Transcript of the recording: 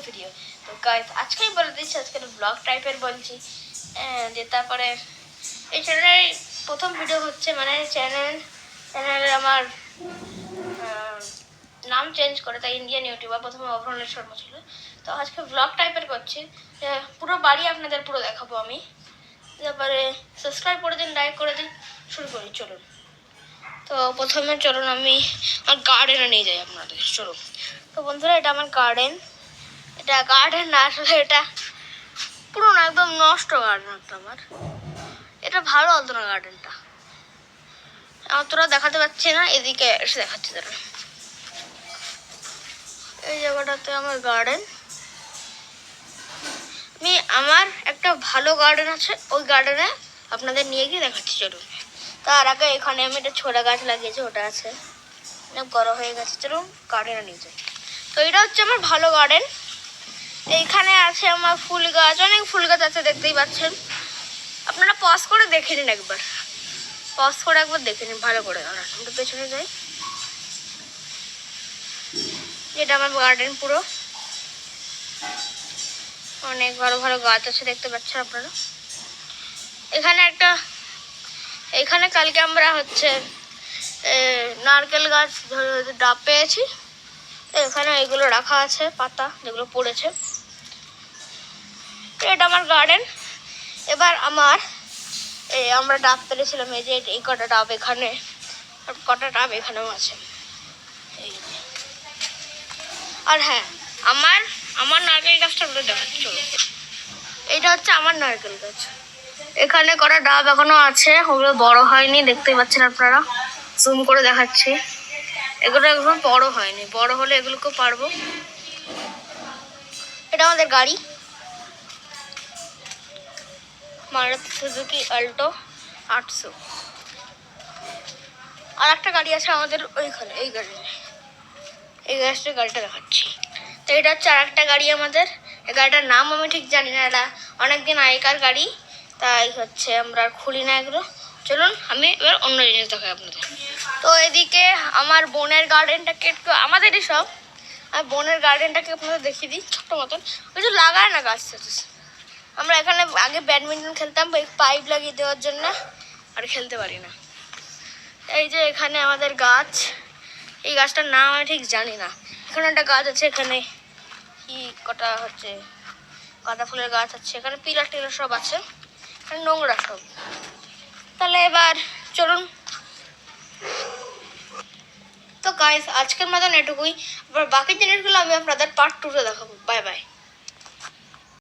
Video. তো guys আজকে আমি বলে দিচ্ছি, আজকে ব্লগ টাইপের বলছি যে তারপরে এই চ্যানেলের প্রথম ভিডিও হচ্ছে, মানে চ্যানেলের আমার নাম চেঞ্জ করে, তাই ইন্ডিয়ান ইউটিউবার, প্রথমে অভরণের শর্মা ছিল। তো আজকে ব্লগ টাইপের করছি, পুরো বাড়ি আপনাদের পুরো দেখাবো আমি। তারপরে সাবস্ক্রাইব করে দিন, লাইক করে দিন, শুরু করি চলুন। তো প্রথমে চলুন আমি আমার গার্ডেনে নিয়ে যাই আপনাদের, চলুন। তো বন্ধুরা, এটা আমার গার্ডেন। এটা গার্ডেন না, আসলে এটা পুরোনো একদম নষ্ট গার্ডেন একটা আমার। এটা ভালো হতো না গার্ডেনটা, অতটা দেখাতে পাচ্ছি না, এদিকে এসে দেখাচ্ছি তারা। এই জায়গাটাতে আমার গার্ডেন, আমার একটা ভালো গার্ডেন আছে, ওই গার্ডেনে আপনাদের নিয়ে গিয়ে দেখাচ্ছি চলুন। তার আগে এখানে আমি একটা ছোলা গাছ লাগিয়েছি, ওটা আছে, অনেক বড় হয়ে গেছে, চলুন গার্ডেনে নিয়ে যাই। তো এটা হচ্ছে আমার ভালো গার্ডেন। এইখানে আছে আমার ফুল গাছ, অনেক ফুল গাছ আছে, দেখতেই পাচ্ছেন। আপনারা পজ করে দেখে নিন একবার, পজ করে একবার দেখে নিন ভালো করে। আমরা পেছনে যাই, এটা আমার গার্ডেন পুরো, অনেক ভালো ভালো গাছ আছে, দেখতে পাচ্ছেন আপনারা। এখানে কালকে আমরা হচ্ছে নারকেল গাছ ডাব পেয়েছি, এখানে এগুলো রাখা আছে, পাতা যেগুলো পড়েছে। এটা আমার গার্ডেন। এবার আমরা ডাব পেরেছিলাম, এই যে এই কটা ডাব এখানে, আর কটা ডাব এখানেও আছে। আর হ্যাঁ, আমার নারকেল গাছটা আমরা দেখাচ্ছি চলো। এইটা হচ্ছে আমার নারকেল গাছ, এখানে কটা ডাব এখনো আছে, ওগুলো বড় হয়নি, দেখতেই পাচ্ছেন আপনারা, জুম করে দেখাচ্ছি। এগুলো এখন বড় হয়নি, বড় হলে এগুলোকেও পারবো। এটা আমাদের গাড়ি, মারুতি সুজুকি অল্টো 800। আর একটা গাড়ি আছে আমাদের ওইখানে, এই গাড়িটা দেখাচ্ছি। তো এটা হচ্ছে আর একটা গাড়ি আমাদের, এই গাড়িটার নাম আমি ঠিক জানি না, এটা অনেকদিন আগেকার গাড়ি, তাই হচ্ছে আমরা খুলি না এগুলো। চলুন আমি এবার অন্য জিনিস দেখাই আপনাদের। তো এদিকে আমার বোনের গার্ডেনটাকে একটু, আমাদেরই সব, আর বোনের গার্ডেনটাকে আপনাদের দেখিয়ে দিই, ছোট্ট মতন। কিছু লাগায় না গাছ, আমরা এখানে আগে ব্যাডমিন্টন খেলতাম, পাইপ লাগিয়ে দেওয়ার জন্য, আর খেলতে পারি না। এই যে এখানে আমাদের গাছ, এই গাছটার নাম আমি ঠিক জানি না। এখানে একটা গাছ আছে, এখানে কি কটা হচ্ছে গাঁদা ফুলের গাছ আছে, এখানে পিলার টিলার সব আছে, এখানে নোংরা সব। তাহলে এবার চলুন। তো গাইস আজকের মতন এটুকুই, আবার বাকি জিনিসগুলো আমি আপনাদের পার্ট 2-তে দেখাবো। Bye bye.